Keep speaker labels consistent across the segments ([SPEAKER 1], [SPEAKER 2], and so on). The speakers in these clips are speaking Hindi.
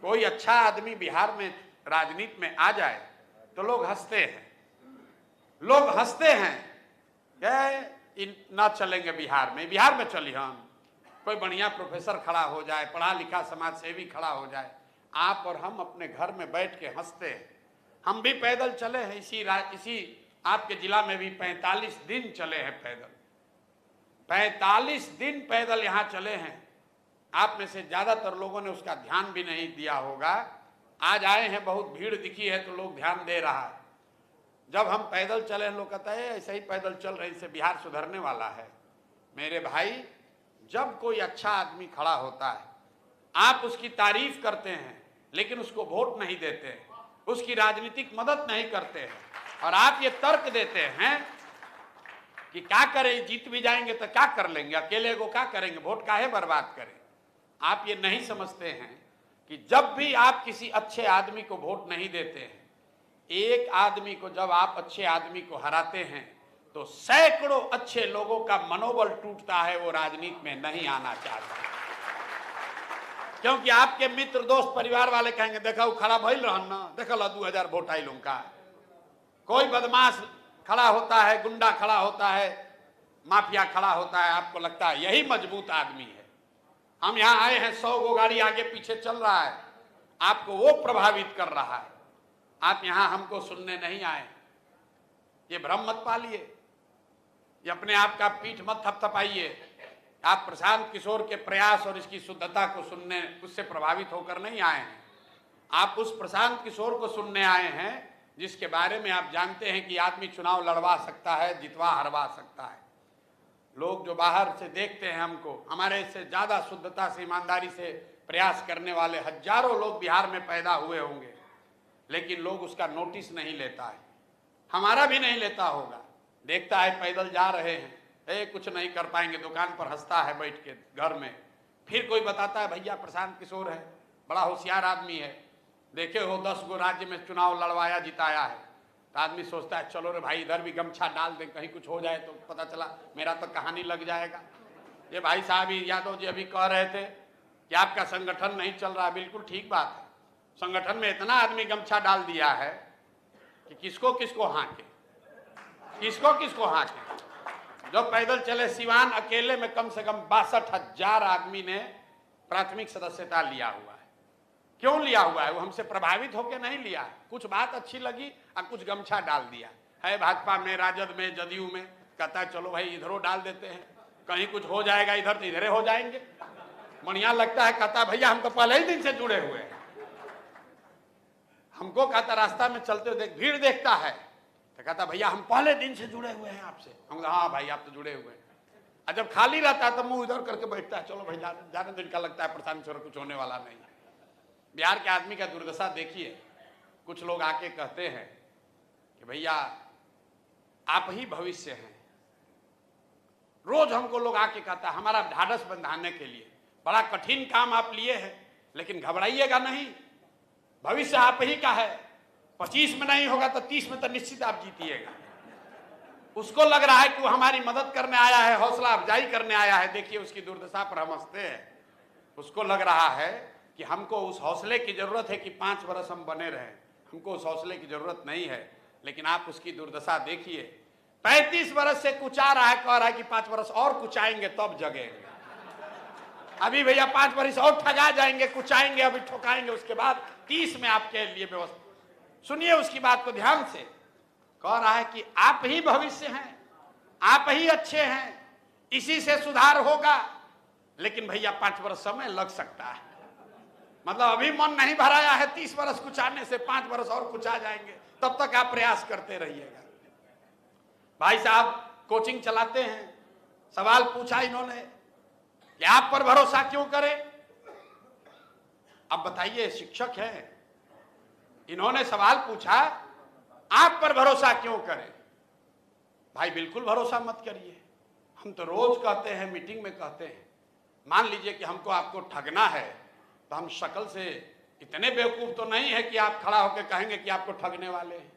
[SPEAKER 1] कोई अच्छा आदमी बिहार में राजनीति में आ जाए तो लोग हंसते हैं, लोग हंसते हैं कि ना चलेंगे बिहार में चली हम, कोई बढ़िया प्रोफेसर खड़ा हो जाए, पढ़ा लिखा समाज सेवी खड़ा हो जाए, आप और हम अपने घर में बैठ के हंसते हैं। हम भी पैदल चले हैं, इसी आपके जिला में भी 45 दिन चले हैं पैदल, 45 दिन पैदल यहाँ चले हैं। आप में से ज्यादातर लोगों ने उसका ध्यान भी नहीं दिया होगा। आज आए हैं, बहुत भीड़ दिखी है तो लोग ध्यान दे रहा है। जब हम पैदल चले हैं लोग कहता है ऐसे ही पैदल चल रहे, इससे बिहार सुधरने वाला है। मेरे भाई, जब कोई अच्छा आदमी खड़ा होता है आप उसकी तारीफ करते हैं लेकिन उसको वोट नहीं देते हैं, उसकी राजनीतिक मदद नहीं करते हैं, और आप ये तर्क देते हैं कि क्या करें, जीत भी जाएंगे तो क्या कर लेंगे, अकेले को क्या करेंगे, वोट काहे बर्बाद करें। आप ये नहीं समझते हैं कि जब भी आप किसी अच्छे आदमी को वोट नहीं देते हैं, एक आदमी को जब आप अच्छे आदमी को हराते हैं तो सैकड़ों अच्छे लोगों का मनोबल टूटता है, वो राजनीति में नहीं आना चाहता, क्योंकि आपके मित्र दोस्त परिवार वाले कहेंगे देखा वो खड़ा भइल रहन ना, देखल 2000 वोट आइल उनका। कोई बदमाश खड़ा होता है, गुंडा खड़ा होता है, माफिया खड़ा होता है, आपको लगता है यही मजबूत आदमी है। हम यहाँ आए हैं, 100 गो गाड़ी आगे पीछे चल रहा है, आपको वो प्रभावित कर रहा है। आप यहाँ हमको सुनने नहीं आए, ये भ्रम मत पालिए, ये अपने आप का पीठ मत थपथपाइए। आप प्रशांत किशोर के प्रयास और इसकी शुद्धता को सुनने, उससे प्रभावित होकर नहीं आए हैं। आप उस प्रशांत किशोर को सुनने आए हैं जिसके बारे में आप जानते हैं कि आदमी चुनाव लड़वा सकता है, जितवा हरवा सकता है। लोग जो बाहर से देखते हैं हमको, हमारे से ज्यादा शुद्धता से, ईमानदारी से प्रयास करने वाले हजारों लोग बिहार में पैदा हुए होंगे, लेकिन लोग उसका नोटिस नहीं लेता है, हमारा भी नहीं लेता होगा। देखता है पैदल जा रहे हैं, कुछ नहीं कर पाएंगे, दुकान पर हंसता है बैठ के घर में, फिर कोई बताता है भैया प्रशांत किशोर है, बड़ा होशियार आदमी है, देखे हो 10 गो राज्य में चुनाव लड़वाया जिताया है। तो आदमी सोचता है चलो रे भाई इधर भी गमछा डाल दे, कहीं कुछ हो जाए तो पता चला मेरा तो कहानी लग जाएगा। ये भाई साहब यादव जी अभी कह रहे थे कि आपका संगठन नहीं चल रहा, बिल्कुल ठीक बात है। संगठन में इतना आदमी गमछा डाल दिया है कि किसको किसको हाँके, किसको किसको हाँके। जब पैदल चले सिवान अकेले में कम से कम 62,000 आदमी ने प्राथमिक सदस्यता लिया हुआ है। क्यों लिया हुआ है? वो हमसे प्रभावित होकर नहीं लिया है, कुछ बात अच्छी लगी और कुछ गमछा डाल दिया है। भाजपा में, राजद में, जदयू में, कहता है चलो भाई इधरों डाल देते हैं, कहीं कुछ हो जाएगा इधर तो इधरे हो जाएंगे, बढ़िया लगता है। कहता भैया हम तो पहले ही दिन से जुड़े हुए हैं। हमको कहता रास्ता में चलते हुए भीड़ देखता है तो कहता भैया हम पहले दिन से जुड़े हुए हैं आपसे। हम कहा हाँ भाई आप तो जुड़े हुए हैं। और जब खाली रहता है तो मुंह इधर करके बैठता है, चलो भाई जाने दिन का लगता है प्रशांत किशोर कुछ होने वाला नहीं। बिहार के आदमी का दुर्दशा देखिए, कुछ लोग आके कहते हैं कि भैया आप ही भविष्य हैं। रोज हमको लोग आके कहता है हमारा ढाढ़स बंधाने के लिए, बड़ा कठिन काम आप लिए हैं लेकिन घबराइएगा नहीं, भविष्य आप ही का है। 25 में नहीं होगा तो 30 में तो निश्चित आप जीतिएगा। उसको लग रहा है कि वो हमारी मदद करने आया है, हौसला अफजाई करने आया है। देखिए उसकी दुर्दशा पर हम हंसते हैं। उसको लग रहा है कि हमको उस हौसले की जरूरत है कि 5 वर्ष हम बने रहें, हमको उस हौसले की जरूरत नहीं है। लेकिन आप उसकी दुर्दशा देखिए, 35 वर्ष से कुचा रहा है, कह रहा है कि 5 वर्ष और कुचाएंगे तब जगेंगे। अभी भैया 5 वर्ष और ठगा जाएंगे, कुचाएंगे, अभी ठोकाएंगे, उसके बाद 30 में आपके लिए व्यवस्था। सुनिए उसकी बात को ध्यान से। कह रहा है कि आप ही भविष्य हैं, आप ही अच्छे हैं, इसी से सुधार होगा। लेकिन भैया 5 वर्ष समय लग सकता है, मतलब अभी मन नहीं भराया है 30 वर्ष कुचाने से, 5 वर्ष और कुचा जाएंगे, तब तक आप प्रयास करते रहिएगा। भाई साहब कोचिंग चलाते हैं, सवाल पूछा इन्होंने कि आप पर भरोसा क्यों करें। अब बताइए, शिक्षक हैं, इन्होंने सवाल पूछा आप पर भरोसा क्यों करें। भाई बिल्कुल भरोसा मत करिए। हम तो रोज कहते हैं, मीटिंग में कहते हैं, मान लीजिए कि हमको आपको ठगना है तो हम शक्ल से इतने बेवकूफ तो नहीं है कि आप खड़ा होकर कहेंगे कि आपको ठगने वाले हैं।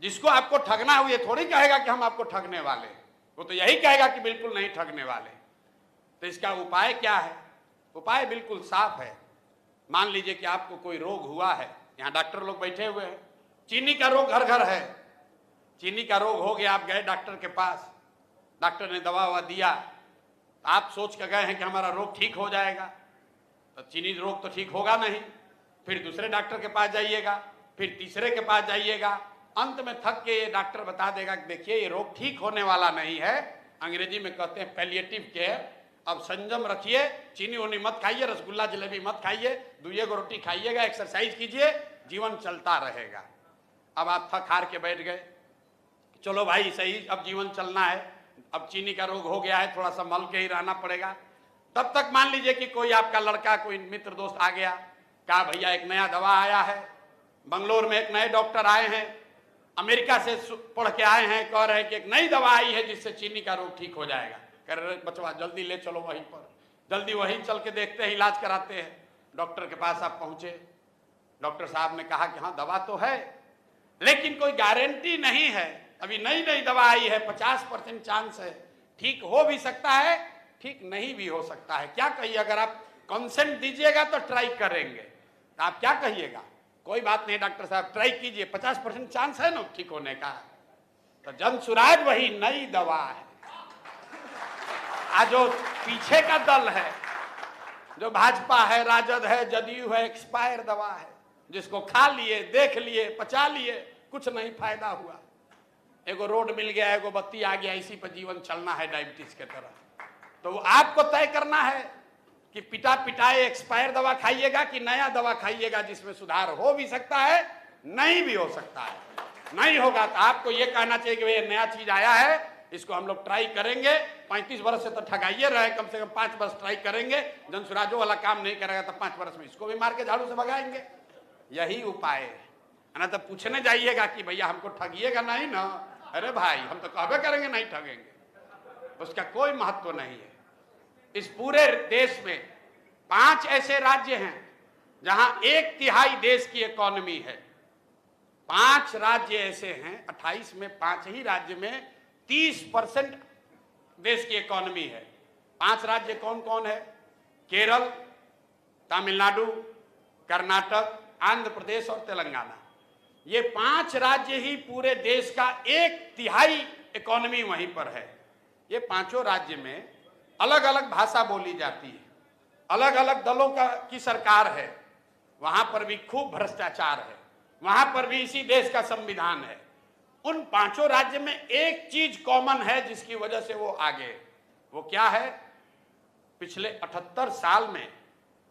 [SPEAKER 1] जिसको आपको ठगना है ये थोड़ी कहेगा कि हम आपको ठगने वाले हैं, वो तो यही कहेगा कि बिल्कुल नहीं ठगने वाले। तो इसका उपाय क्या है? उपाय बिल्कुल साफ है। मान लीजिए कि आपको कोई रोग हुआ है, यहाँ डॉक्टर लोग बैठे हुए हैं, चीनी का रोग घर घर है, चीनी का रोग हो गया, आप गए डॉक्टर के पास, डॉक्टर ने दवा ववा दिया, आप सोच के गए हैं कि हमारा रोग ठीक हो जाएगा, तो चीनी रोग तो ठीक होगा नहीं, फिर दूसरे डॉक्टर के पास जाइएगा, फिर तीसरे के पास जाइएगा, अंत में थक के ये डॉक्टर बता देगा कि देखिए ये रोग ठीक होने वाला नहीं है, अंग्रेजी में कहते हैं पैलिएटिव केयर, अब संयम रखिए, चीनी वोनी मत खाइए, रसगुल्ला जलेबी मत खाइए, 2 रोटी खाइएगा, एक्सरसाइज कीजिए, जीवन चलता रहेगा। अब आप थक हार के बैठ गए, चलो भाई सही, अब जीवन चलना है, अब चीनी का रोग हो गया है, थोड़ा सा मल के ही रहना पड़ेगा। तब तक मान लीजिए कि कोई आपका लड़का, कोई मित्र दोस्त आ गया, कहा भैया एक नया दवा आया है, बंगलोर में एक नए डॉक्टर आए हैं, अमेरिका से पढ़ के आए हैं, कह रहे हैं कि एक नई दवा आई है जिससे चीनी का रोग ठीक हो जाएगा। कह रहे बचवा जल्दी ले चलो वहीं पर, जल्दी वहीं चल के देखते हैं, इलाज कराते हैं। डॉक्टर के पास आप पहुंचे, डॉक्टर साहब ने कहा कि हाँ दवा तो है, लेकिन कोई गारंटी नहीं है, अभी नई नई दवा आई है, 50% चांस है, ठीक हो भी सकता है, ठीक नहीं भी हो सकता है। क्या कहिए, अगर आप कंसेंट दीजिएगा तो ट्राई करेंगे, तो आप क्या कहिएगा? कोई बात नहीं डॉक्टर साहब, ट्राई कीजिए, 50% चांस है ना ठीक होने का। तो जनसुराज वही नई दवा है। आज जो पीछे का दल है, जो भाजपा है, राजद है, जदयू है, एक्सपायर दवा है, जिसको खा लिए, देख लिए, पचा लिए, कुछ नहीं फायदा हुआ। एगो रोड मिल गया, एगो बत्ती आ गया, इसी पर जीवन चलना है डायबिटीज के तरह। तो आपको तय करना है कि पिटा पिटाए एक्सपायर दवा खाइएगा कि नया दवा खाइएगा जिसमें सुधार हो भी सकता है, नहीं भी हो सकता है। नहीं होगा तो आपको ये कहना चाहिए कि भाई नया चीज आया है, इसको हम लोग ट्राई करेंगे, 35 वर्ष से तो ठगाइए रहे, कम से कम 5 वर्ष ट्राई करेंगे, जनसुराजो वाला काम नहीं करेगा तो 5 वर्ष में इसको भी मार के झाड़ू से भगाएंगे। यही उपाय है ना। तो पूछने जाइएगा कि भैया हमको ठगिएगा नहीं ना, अरे भाई हम तो कहबे करेंगे नहीं ठगेंगे, उसका कोई महत्व नहीं है। इस पूरे देश में 5 ऐसे राज्य हैं जहां 1/3 देश की इकोनॉमी है। 5 राज्य ऐसे हैं, 28 में 5 ही राज्य में 30% देश की इकोनॉमी है। 5 राज्य कौन कौन है? केरल, तमिलनाडु, कर्नाटक, आंध्र प्रदेश और तेलंगाना। ये 5 राज्य ही पूरे देश का 1/3 इकोनॉमी वहीं पर है। ये 5 राज्य में अलग अलग भाषा बोली जाती है, अलग अलग दलों की सरकार है, वहां पर भी खूब भ्रष्टाचार है, वहां पर भी इसी देश का संविधान है। उन 5 राज्य में एक चीज कॉमन है जिसकी वजह से वो आगे, वो क्या है? पिछले 78 साल में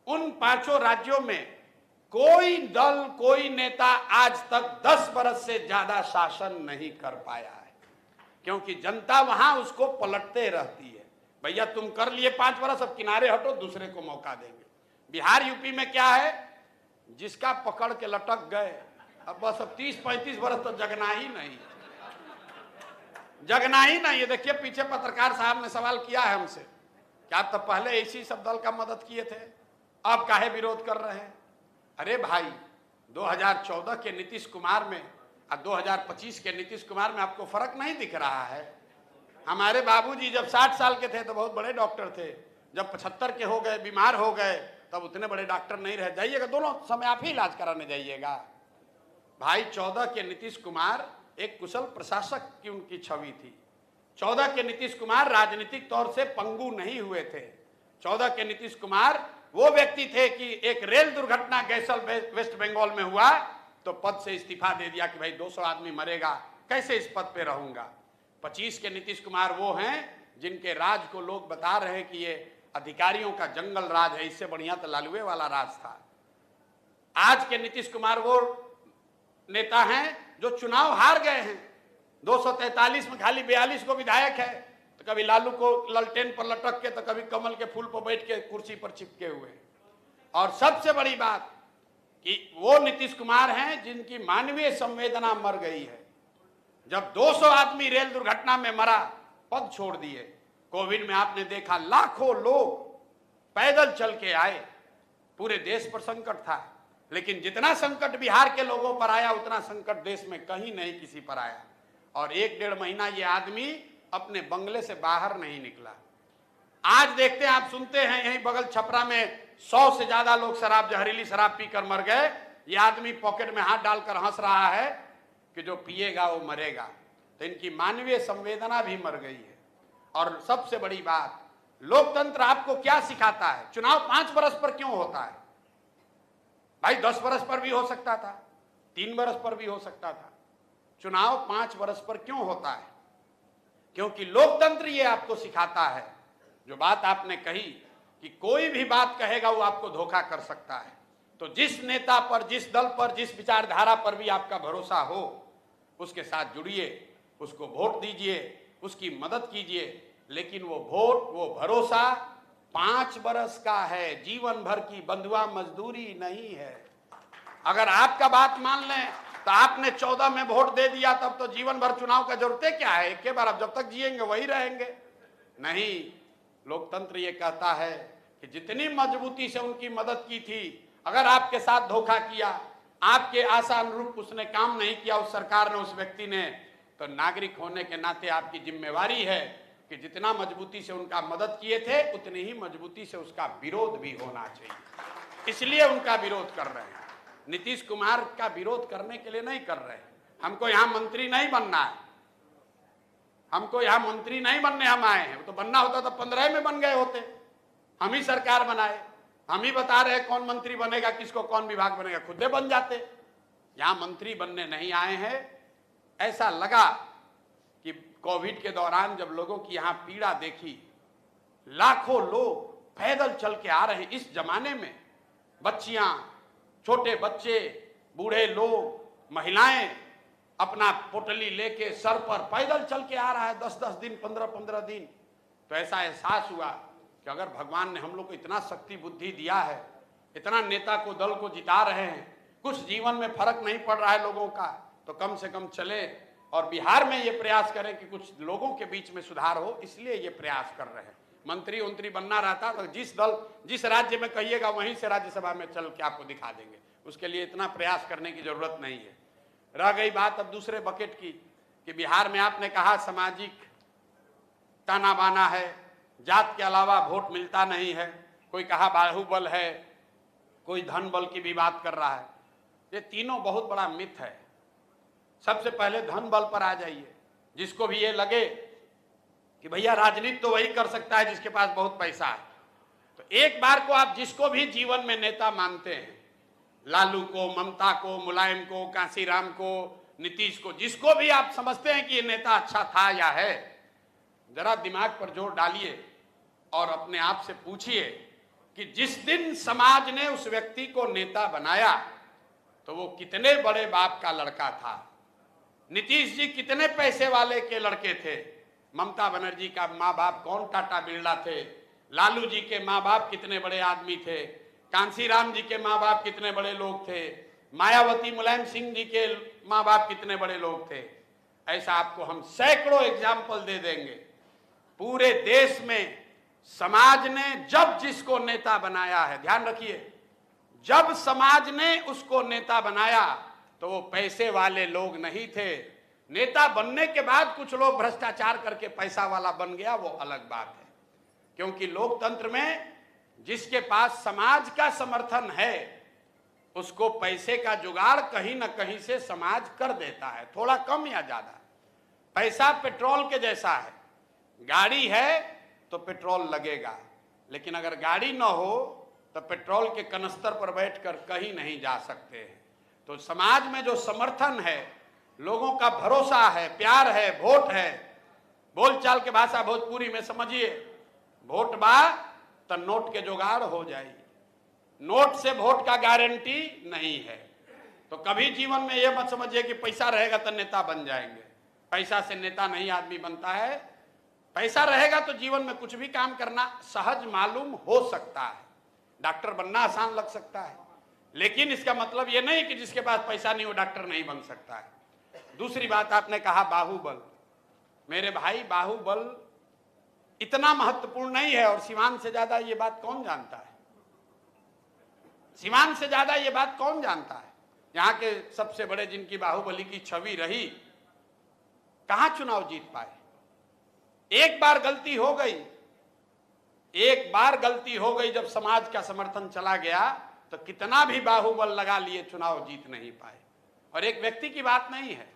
[SPEAKER 1] उन 5 राज्यों में कोई दल, कोई नेता आज तक 10 बरस से ज्यादा शासन नहीं कर पाया है, क्योंकि जनता वहां उसको पलटते रहती है। भैया तुम कर लिए 5 बरस, अब किनारे हटो, दूसरे को मौका देंगे। बिहार यूपी में क्या है? जिसका पकड़ के लटक गए, अब बस अब 30-35 बरस तो जगना ही नहीं, जगना ही नहीं। ये देखिए पीछे पत्रकार साहब ने सवाल किया है हमसे कि आप तो पहले इसी सब दल का मदद किए थे, अब काहे विरोध कर रहे हैं? अरे भाई 2014 के नीतीश कुमार में और 2025 के नीतीश कुमार में आपको फर्क नहीं दिख रहा है? हमारे बाबूजी जब 60 साल के थे तो बहुत बड़े डॉक्टर थे, जब 75 के हो गए, बीमार हो गए, तब उतने बड़े डॉक्टर नहीं रह जाइएगा, दोनों समय आप ही इलाज कराने जाइएगा। भाई 14 के नीतीश कुमार एक कुशल प्रशासक की उनकी छवि थी। 14 के नीतीश कुमार राजनीतिक तौर से पंगु नहीं हुए थे। 14 के नीतीश कुमार वो व्यक्ति थे कि एक रेल दुर्घटना गैसल वेस्ट बंगाल में हुआ तो पद से इस्तीफा दे दिया कि भाई 200 आदमी मरेगा, कैसे इस पद पे रहूंगा। 25 के नीतीश कुमार वो हैं जिनके राज को लोग बता रहे हैं कि ये अधिकारियों का जंगल राज है, इससे बढ़िया तो लालुए वाला राज था। आज के नीतीश कुमार वो नेता हैं जो चुनाव हार गए हैं। 243 में खाली 42 को विधायक है, तो कभी लालू को ललटेन पर लटक के, तो कभी कमल के फूल पर बैठ के कुर्सी पर चिपके हुए। और सबसे बड़ी बात कि वो नीतीश कुमार हैं जिनकी मानवीय संवेदना मर गई है। जब 200 आदमी रेल दुर्घटना में मरा, पद छोड़ दिए। कोविड में आपने देखा लाखों लोग पैदल चल के आए, पूरे देश पर संकट था, लेकिन जितना संकट बिहार के लोगों पर आया उतना संकट देश में कहीं नहीं किसी पर आया। और 1-1.5 महीना ये आदमी अपने बंगले से बाहर नहीं निकला। आज देखते हैं, आप सुनते हैं यहीं बगल छपरा में 100 से ज्यादा लोग शराब, जहरीली शराब पीकर मर गए। ये आदमी पॉकेट में हाथ डालकर हंस रहा है कि जो पिएगा वो मरेगा। तो इनकी मानवीय संवेदना भी मर गई है। और सबसे बड़ी बात, लोकतंत्र आपको क्या सिखाता है? चुनाव 5 वर्ष पर क्यों होता है भाई? 10 वर्ष पर भी हो सकता था, 3 वर्ष पर भी हो सकता था। चुनाव 5 वर्ष पर क्यों होता है? क्योंकि लोकतंत्र ये आपको सिखाता है, जो बात आपने कही कि कोई भी बात कहेगा वो आपको धोखा कर सकता है। तो जिस नेता पर, जिस दल पर, जिस विचारधारा पर भी आपका भरोसा हो, उसके साथ जुड़िए, उसको वोट दीजिए, उसकी मदद कीजिए। लेकिन वो वोट, वो भरोसा 5 वर्ष का है, जीवन भर की बंधुआ मजदूरी नहीं है। अगर आपका बात मान लें तो आपने 14 में वोट दे दिया, तब तो जीवन भर चुनाव का जरूरत क्या है? एक बार आप जब तक जिएंगे वही रहेंगे। नहीं, लोकतंत्र ये कहता है कि जितनी मजबूती से उनकी मदद की थी, अगर आपके साथ धोखा किया, आपके आशा अनुरूप उसने काम नहीं किया, उस सरकार ने, उस व्यक्ति ने, तो नागरिक होने के नाते आपकी जिम्मेवारी है कि जितना मजबूती से उनका मदद किए थे, उतनी ही मजबूती से उसका विरोध भी होना चाहिए। इसलिए उनका विरोध कर रहे हैं। नीतीश कुमार का विरोध करने के लिए नहीं कर रहे हैं। हमको यहां मंत्री नहीं बनना है, हमको यहां मंत्री नहीं बनने हम आए हैं। तो बनना होता तो 15 में बन गए होते। हम ही सरकार बनाए, हम ही बता रहे कौन मंत्री बनेगा, किसको कौन विभाग बनेगा, खुदे बन जाते। यहां मंत्री बनने नहीं आए हैं। ऐसा लगा कि कोविड के दौरान जब लोगों की यहां पीड़ा देखी, लाखों लोग पैदल चल के आ रहे हैं। इस जमाने में बच्चियां, छोटे बच्चे, बूढ़े लोग, महिलाएं अपना पोटली लेके सर पर पैदल चल के आ रहा है, 10-10 दिन, 15-15 दिन। तो ऐसा एहसास हुआ कि अगर भगवान ने हम लोग को इतना शक्ति बुद्धि दिया है, इतना नेता को, दल को जिता रहे हैं, कुछ जीवन में फर्क नहीं पड़ रहा है लोगों का, तो कम से कम चले और बिहार में ये प्रयास करें कि कुछ लोगों के बीच में सुधार हो। इसलिए ये प्रयास कर रहे हैं। मंत्री उंत्री बनना रहता तो जिस दल, जिस राज्य में कहिएगा वहीं से राज्यसभा में चल के आपको दिखा देंगे। उसके लिए इतना प्रयास करने की जरूरत नहीं है। रह गई बात अब दूसरे बकेट की कि बिहार में आपने कहा सामाजिक ताना बाना है, जात के अलावा वोट मिलता नहीं है, कोई कहा बाहुबल है, कोई धन बल की भी बात कर रहा है। ये तीनों बहुत बड़ा मिथ है। सबसे पहले धन बल पर आ जाइए। जिसको भी ये लगे कि भैया राजनीति तो वही कर सकता है जिसके पास बहुत पैसा है, तो एक बार को आप जिसको भी जीवन में नेता मानते हैं, लालू को, ममता को, मुलायम को, कांसीराम को, नीतीश को, जिसको भी आप समझते हैं कि ये नेता अच्छा था या है, जरा दिमाग पर जोर डालिए और अपने आप से पूछिए कि जिस दिन समाज ने उस व्यक्ति को नेता बनाया तो वो कितने बड़े बाप का लड़का था। नीतीश जी कितने पैसे वाले के लड़के थे। ममता बनर्जी का माँ बाप कौन टाटा बिरला थे। लालू जी के माँ बाप कितने बड़े आदमी थे। कांसीराम जी के माँ बाप कितने बड़े लोग थे। मायावती, मुलायम सिंह जी के माँ बाप कितने बड़े लोग थे। ऐसा आपको हम सैकड़ों एग्जाम्पल दे देंगे। पूरे देश में समाज ने जब जिसको नेता बनाया है, ध्यान रखिए, जब समाज ने उसको नेता बनाया तो वो पैसे वाले लोग नहीं थे। नेता बनने के बाद कुछ लोग भ्रष्टाचार करके पैसा वाला बन गया, वो अलग बात है। क्योंकि लोकतंत्र में जिसके पास समाज का समर्थन है उसको पैसे का जुगाड़ कहीं ना कहीं से समाज कर देता है, थोड़ा कम या ज्यादा। पैसा पेट्रोल के जैसा है, गाड़ी है तो पेट्रोल लगेगा, लेकिन अगर गाड़ी ना हो तो पेट्रोल के कनस्तर पर बैठकर कहीं नहीं जा सकते हैं। तो समाज में जो समर्थन है, लोगों का भरोसा है, प्यार है, वोट है, बोलचाल के भाषा भोजपुरी में समझिए, वोट बा तो नोट के जुगाड़ हो जाए। नोट से वोट का गारंटी नहीं है। तो कभी जीवन में यह मत समझिए कि पैसा रहेगा तो नेता बन जाएंगे। पैसा से नेता नहीं आदमी बनता है। पैसा रहेगा तो जीवन में कुछ भी काम करना सहज मालूम हो सकता है। डॉक्टर बनना आसान लग सकता है, लेकिन इसका मतलब यह नहीं कि जिसके पास पैसा नहीं वो डॉक्टर नहीं बन सकता है। दूसरी बात आपने कहा बाहुबल। मेरे भाई, बाहुबल इतना महत्वपूर्ण नहीं है। और सिवान से ज्यादा ये बात कौन जानता है? सिवान से ज्यादा ये बात कौन जानता है? यहाँ के सबसे बड़े जिनकी बाहुबली की छवि रही, कहां चुनाव जीत पाए? एक बार गलती हो गई, एक बार गलती हो गई, जब समाज का समर्थन चला गया तो कितना भी बाहुबल लगा लिए चुनाव जीत नहीं पाए। और एक व्यक्ति की बात नहीं है,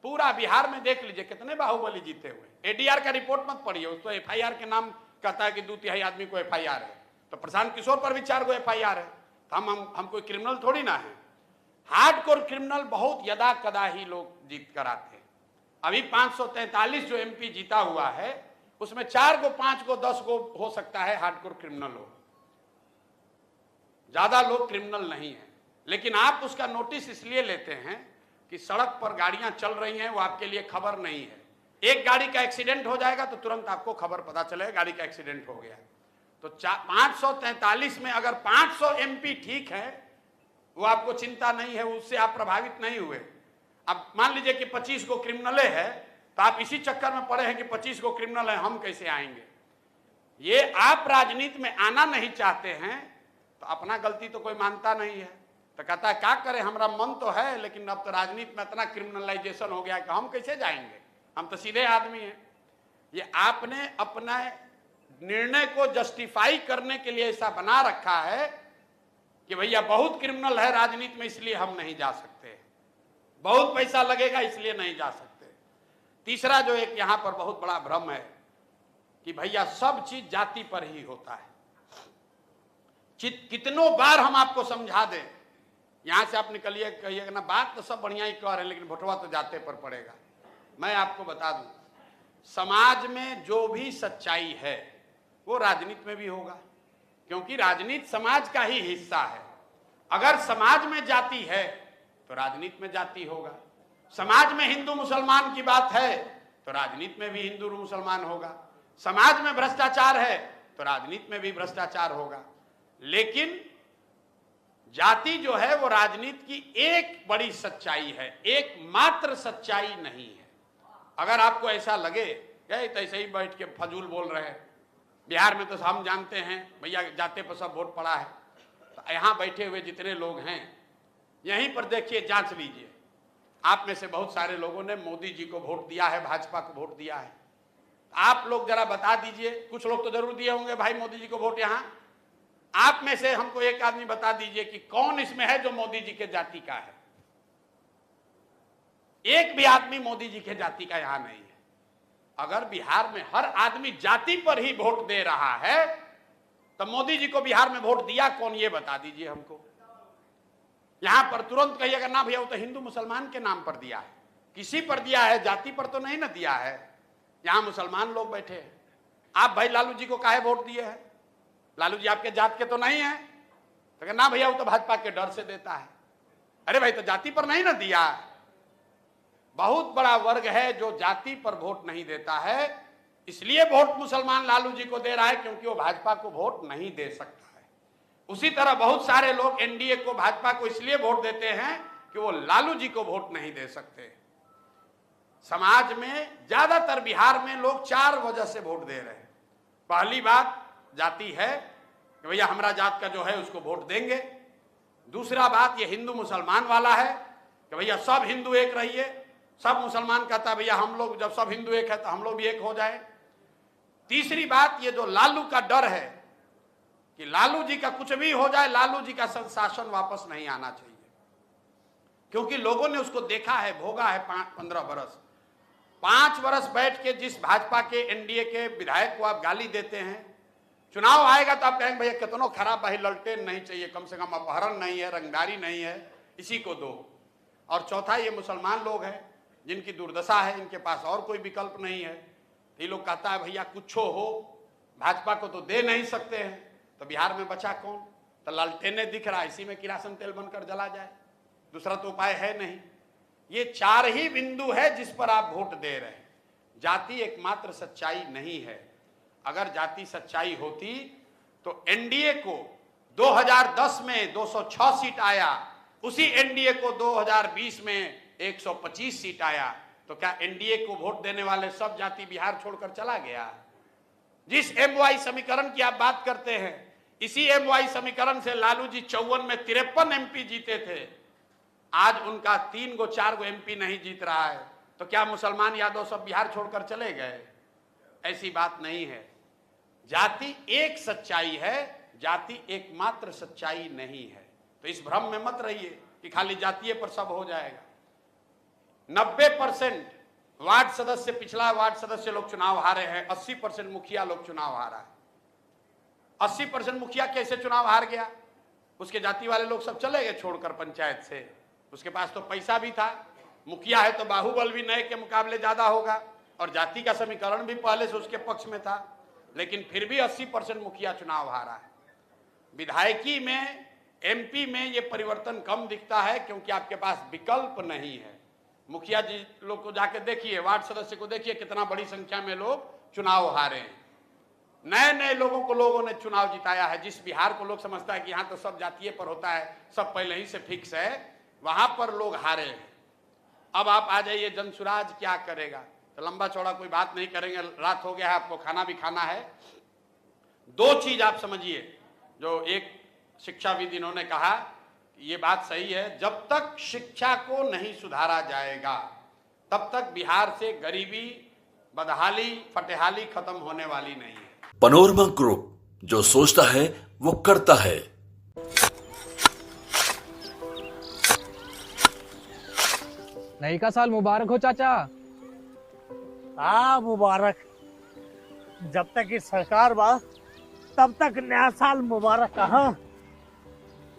[SPEAKER 1] पूरा बिहार में देख लीजिए कितने बाहुबली जीते हुए। एडीआर का रिपोर्ट मत पढ़िए, उसको एफआईआर के नाम कहता है कि 2/3 आदमी को एफआईआर है, तो प्रशांत किशोर पर भी 4 गो एफआईआर है। तो हम कोई क्रिमिनल थोड़ी ना है। हार्डकोर क्रिमिनल बहुत यदा कदा ही लोग जीत कर आते हैं। अभी 543 जो एमपी जीता हुआ है, उसमें 4 गो 5 गो 10 गो हो सकता है हार्डकोर क्रिमिनल हो, ज्यादा लोग क्रिमिनल नहीं है। लेकिन आप उसका नोटिस इसलिए लेते हैं कि सड़क पर गाड़ियां चल रही हैं, वो आपके लिए खबर नहीं है। एक गाड़ी का एक्सीडेंट हो जाएगा तो तुरंत आपको खबर पता चलेगा गाड़ी का एक्सीडेंट हो गया। तो 543 में अगर 500 एमपी ठीक है, वो आपको चिंता नहीं है, उससे आप प्रभावित नहीं हुए। अब मान लीजिए कि 25 को क्रिमिनल है, तो आप इसी चक्कर में पड़े हैं कि 25 को क्रिमिनल है, हम कैसे आएंगे। ये आप राजनीति में आना नहीं चाहते हैं तो अपना गलती तो कोई मानता नहीं है, तो कहता है क्या करें, हमारा मन तो है लेकिन अब तो राजनीति में इतना क्रिमिनलाइजेशन हो गया कि हम कैसे जाएंगे, हम तो सीधे आदमी हैं। ये आपने अपना निर्णय को जस्टिफाई करने के लिए ऐसा बना रखा है कि भैया बहुत क्रिमिनल है राजनीति में इसलिए हम नहीं जा सकते, बहुत पैसा लगेगा इसलिए नहीं जा सकते। तीसरा जो एक यहां पर बहुत बड़ा भ्रम है कि भैया सब चीज जाति पर ही होता है। कितनों बार हम आपको समझा दें, यहां से आप निकलिए कहिएगा ना बात तो सब बढ़िया ही कह रहे हैं लेकिन भोटवा तो जाते पर पड़ेगा। मैं आपको बता दूं, समाज में जो भी सच्चाई है वो राजनीति में भी होगा, क्योंकि राजनीति समाज का ही हिस्सा है। अगर समाज में जाति है तो राजनीति में जाति होगा, समाज में हिंदू मुसलमान की बात है तो राजनीति में भी हिंदू मुसलमान होगा, समाज में भ्रष्टाचार है तो राजनीति में भी भ्रष्टाचार होगा। लेकिन जाति जो है वो राजनीति की एक बड़ी सच्चाई है, एकमात्र सच्चाई नहीं है। अगर आपको ऐसा लगे कि तो ऐसे ही बैठ के फजूल बोल रहे हैं, बिहार में तो हम जानते हैं भैया जाते पर सब वोट पड़ा है, तो यहाँ बैठे हुए जितने लोग हैं यहीं पर देखिए, जांच लीजिए, आप में से बहुत सारे लोगों ने मोदी जी को वोट दिया है, भाजपा को वोट दिया है। आप लोग जरा बता दीजिए, कुछ लोग तो जरूर दिए होंगे भाई मोदी जी को वोट। यहाँ आप में से हमको एक आदमी बता दीजिए कि कौन इसमें है जो मोदी जी के जाति का है। एक भी आदमी मोदी जी के जाति का यहां नहीं है। अगर बिहार में हर आदमी जाति पर ही वोट दे रहा है तो मोदी जी को बिहार में वोट दिया कौन, ये बता दीजिए हमको। यहां पर तुरंत कहिएगा ना भैया वो तो हिंदू मुसलमान के नाम पर दिया है, किसी पर दिया है, जाति पर तो नहीं ना दिया है। यहां मुसलमान लोग बैठे हैं, आप भाई लालू जी को काहे वोट दिए हैं, लालू जी आपके जात के तो नहीं है, तो ना भैया वो तो भाजपा के डर से देता है। अरे भाई तो जाति पर नहीं ना दिया। बहुत बड़ा वर्ग है जो जाति पर वोट नहीं देता है, इसलिए वोट मुसलमान लालू जी को दे रहा है क्योंकि वो भाजपा को वोट नहीं दे सकता है। उसी तरह बहुत सारे लोग एनडीए को, भाजपा को इसलिए वोट देते हैं कि वो लालू जी को वोट नहीं दे सकते। समाज में ज्यादातर बिहार में लोग 4 वजह से वोट दे रहे हैं। पहली बात जाति है कि भैया हमारा जात का जो है उसको वोट देंगे। दूसरा बात ये हिंदू मुसलमान वाला है कि भैया सब हिंदू एक रहिए, सब मुसलमान कहता है भैया हम लोग जब सब हिंदू एक है तो हम लोग भी एक हो जाए। तीसरी बात ये जो लालू का डर है कि लालू जी का कुछ भी हो जाए, लालू जी का शासन वापस नहीं आना चाहिए, क्योंकि लोगों ने उसको देखा है, भोगा है 15 बरस। 5 बरस बैठ के जिस भाजपा के एनडीए के विधायक को आप गाली देते हैं, चुनाव आएगा तो आप कहेंगे भैया कितनों खराब भाई, ललटेन नहीं चाहिए, कम से कम अपहरण नहीं है, रंगदारी नहीं है, इसी को दो। और चौथा ये मुसलमान लोग हैं जिनकी दुर्दशा है, इनके पास और कोई विकल्प नहीं है। तो ये लोग कहता है भैया कुछ हो, भाजपा को तो दे नहीं सकते हैं, तो बिहार में बचा कौन, तो लालटेने दिख रहा है, इसी में किरासन तेल बनकर जला जाए, दूसरा तो उपाय है नहीं। ये 4 ही बिंदु है जिस पर आप वोट दे रहे हैं। जाति एकमात्र सच्चाई नहीं है। अगर जाति सच्चाई होती तो एनडीए को 2010 में 206 सीट आया, उसी एनडीए को 2020 में 125 सीट आया, तो क्या एनडीए को वोट देने वाले सब जाति बिहार छोड़कर चला गया? जिस एमवाई समीकरण की आप बात करते हैं, इसी एमवाई समीकरण से लालू जी 54 में 53 एमपी जीते थे। आज उनका 3 गो 4 गो एमपी नहीं जीत रहा है, तो क्या मुसलमान यादव सब बिहार छोड़कर चले गए? ऐसी बात नहीं है। जाति एक सच्चाई है, जाति एकमात्र सच्चाई नहीं है। तो इस भ्रम में मत रहिए कि खाली जातीय पर सब हो जाएगा। 90% वार्ड सदस्य, पिछला वार्ड सदस्य लोग चुनाव हारे हैं, 80% मुखिया लोग चुनाव हारा है। 80% मुखिया कैसे चुनाव हार गया? उसके जाति वाले लोग सब चले गए छोड़कर पंचायत से। उसके पास तो पैसा भी था, मुखिया है तो बाहुबल भी नए के मुकाबले ज्यादा होगा, और जाति का समीकरण भी पहले से उसके पक्ष में था, लेकिन फिर भी 80% मुखिया चुनाव हारा है। विधायकी में, एमपी में ये परिवर्तन कम दिखता है क्योंकि आपके पास विकल्प नहीं है। मुखिया जी लोग को जाके देखिए, वार्ड सदस्य को देखिए, कितना बड़ी संख्या में लोग चुनाव हारे हैं। नए नए लोगों को लोगों ने चुनाव जिताया है। जिस बिहार को लोग समझता है कि यहाँ तो सब जातीय पर होता है, सब पहले ही से फिक्स है, वहां पर लोग हारे हैं। अब आप आ जाइए जनसुराज क्या करेगा, तो लंबा चौड़ा कोई बात नहीं करेंगे, रात हो गया है, आपको खाना भी खाना है। दो चीज आप समझिए, जो एक शिक्षाविद इन्होंने कहा, ये बात सही है, जब तक शिक्षा को नहीं सुधारा जाएगा तब तक बिहार से गरीबी, बदहाली, फटेहाली खत्म होने वाली नहीं है।
[SPEAKER 2] पनोरमा ग्रुप, जो सोचता है वो करता है।
[SPEAKER 3] नई का साल मुबारक हो चाचा।
[SPEAKER 4] हाँ मुबारक। जब तक की सरकार बा तब तक नया साल मुबारक। कहाँ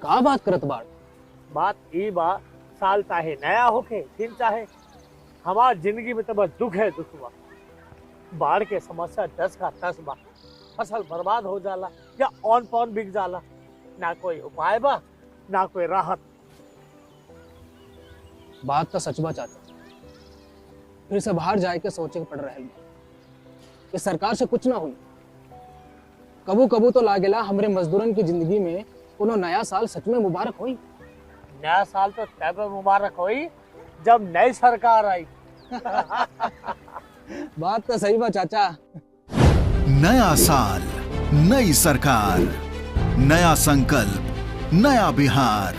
[SPEAKER 3] का बात करत बाड़?
[SPEAKER 4] बात ई बा, साल चाहे नया होके दिन चाहे, हमार जिंदगी में तो बस दुख है, दुख बा। बाढ़ के समस्या 10 का 10 बा। फसल बर्बाद हो जाला या ऑन पॉन बिक जाला, ना कोई उपाय बा ना कोई राहत।
[SPEAKER 3] बात तो सच बा चाचा, फिर से बाहर जाए के सोचे के पड़ रहे कि सरकार से कुछ ना हुई। कबू कबू तो लागेला हमरे मजदूरन की जिंदगी में कोनो नया साल सच में मुबारक हुई।
[SPEAKER 4] नया साल तो तब मुबारक हुई जब नई सरकार आई।
[SPEAKER 3] बात तो सही बा चाचा।
[SPEAKER 5] नया साल, नई सरकार, नया संकल्प, नया बिहार।